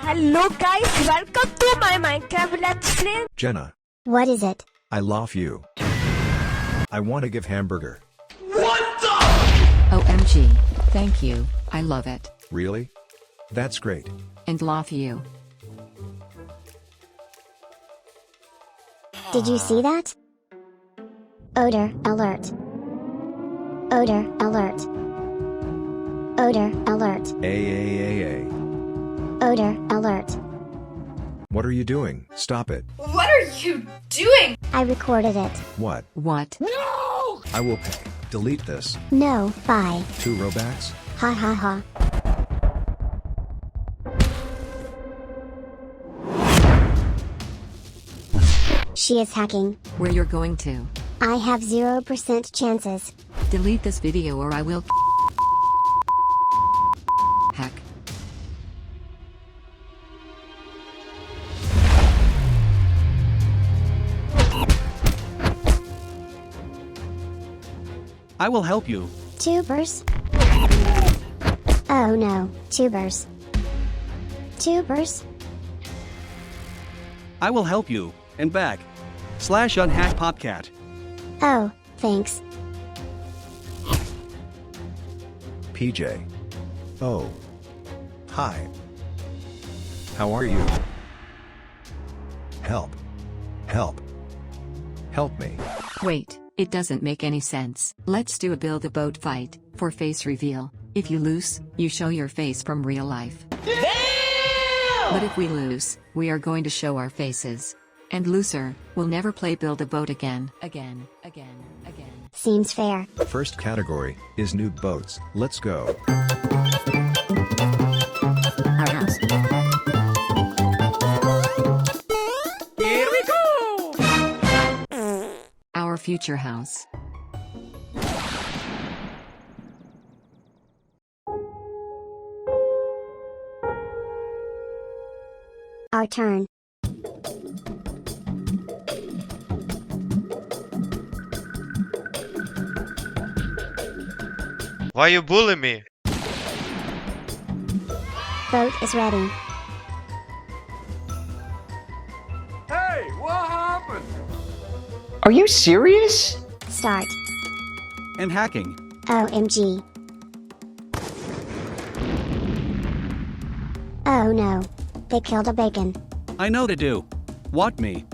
Hello guys, welcome to my Minecraft Let's Play. Jenna, What is it? I love you. I want to give hamburger. OMG. Thank you, I love it. Really? That's great. And love you. Did you see that? Odor alert. Odor alert. Odor alert. A. Odor alert. What are you doing? Stop it. What are you doing? I recorded it. What? What? I will pay. Delete this. No, bye. 2 Robux? Ha ha ha. She is hacking. Where you're going to? I have 0% chances. Delete this video or I will hack. I will help you. Tubers? Oh no, tubers. Tubers? I will help you. And back. /unhackpopcat. Oh, thanks. PJ. Oh. Hi. How are you? Help. Help. Help me. Wait, it doesn't make any sense. Let's do a build a boat fight, for face reveal. If you lose, you show your face from real life. Damn! But if we lose, we are going to show our faces. And loser, will never play build a boat again. Again. Seems fair. First category is noob boats. Let's go. Our house. Our future house. Our turn. Why you bully me? Boat is ready. Hey, what happened? Are you serious? Start. And hacking. OMG. Oh no. They killed a bacon. I know to do. What me?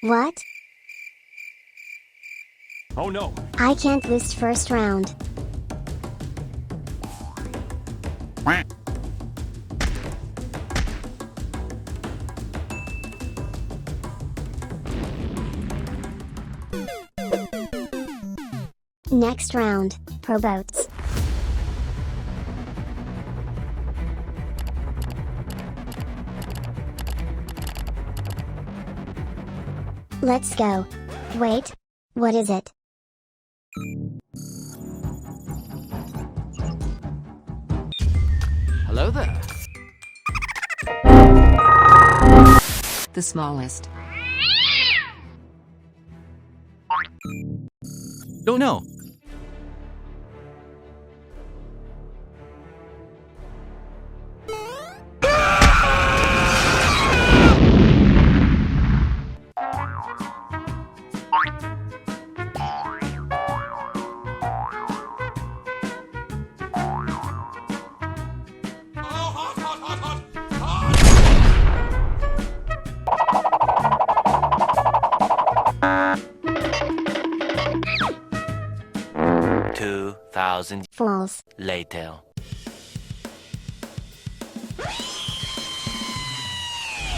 What? Oh no. I can't lose first round. Next round, pro boats. Let's go. Wait, what is it? Hello there. The smallest. Don't know. False. Later.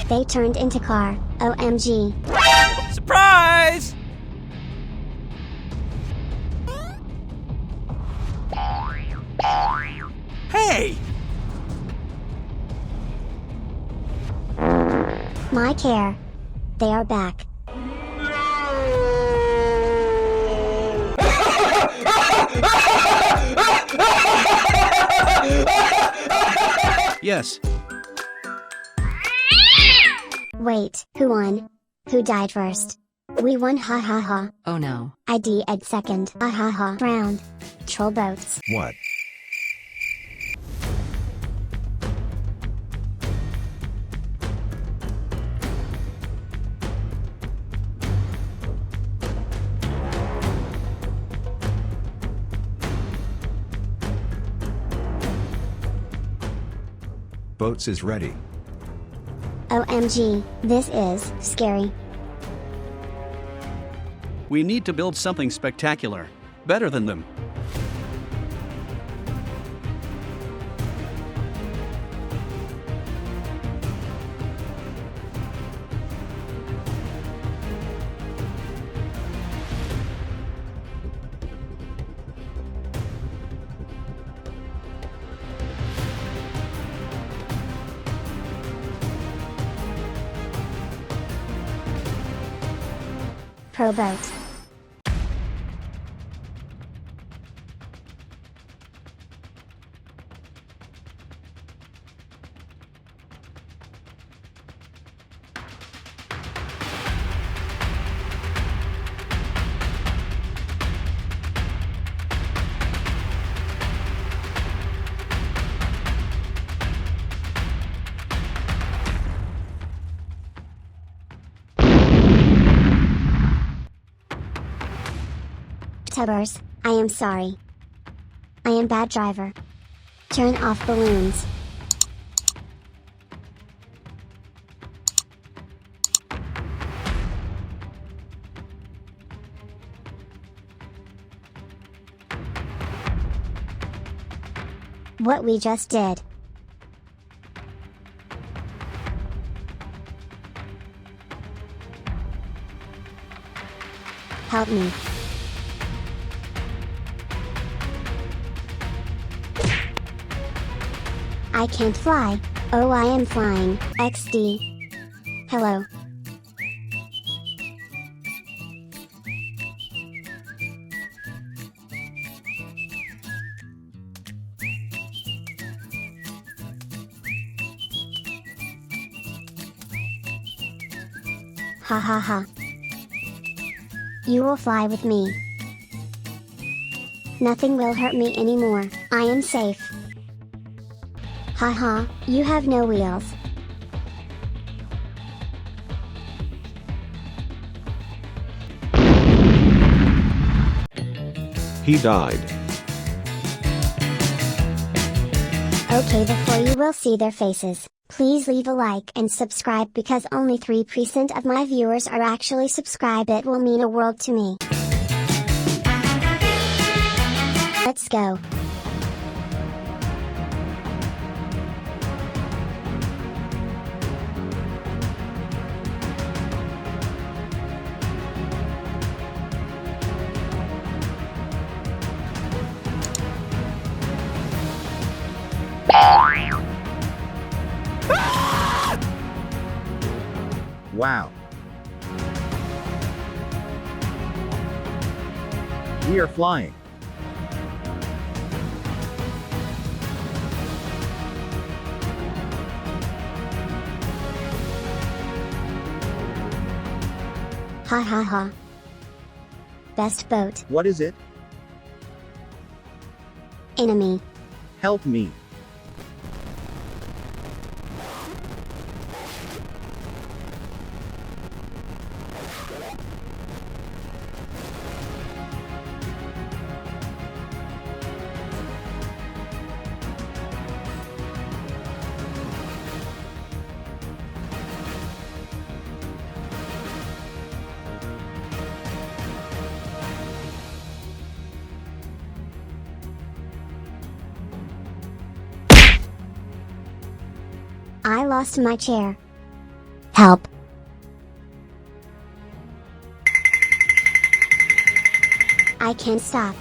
They turned into car. OMG. Surprise! Hey! My care. They are back. Yes. Wait, who won? Who died first? We won, ha ha ha. Oh no. ID at second, ha ha ha. Round. Troll boats. What? Boats is ready. OMG, this is scary. We need to build something spectacular. Better than them. Pro boat. Tubbers, I am sorry. I am bad driver. Turn off balloons. What we just did. Help me. I can't fly. Oh, I am flying. XD. Hello. Ha ha ha. You will fly with me. Nothing will hurt me anymore. I am safe. Haha, you have no wheels. He died. Okay, before you will see their faces, please leave a like and subscribe because only 3% of my viewers are actually subscribed. It will mean a world to me. Let's go. Wow. We are flying. Ha ha ha. Best boat. What is it? Enemy. Help me. I lost my chair. Help. I can't stop.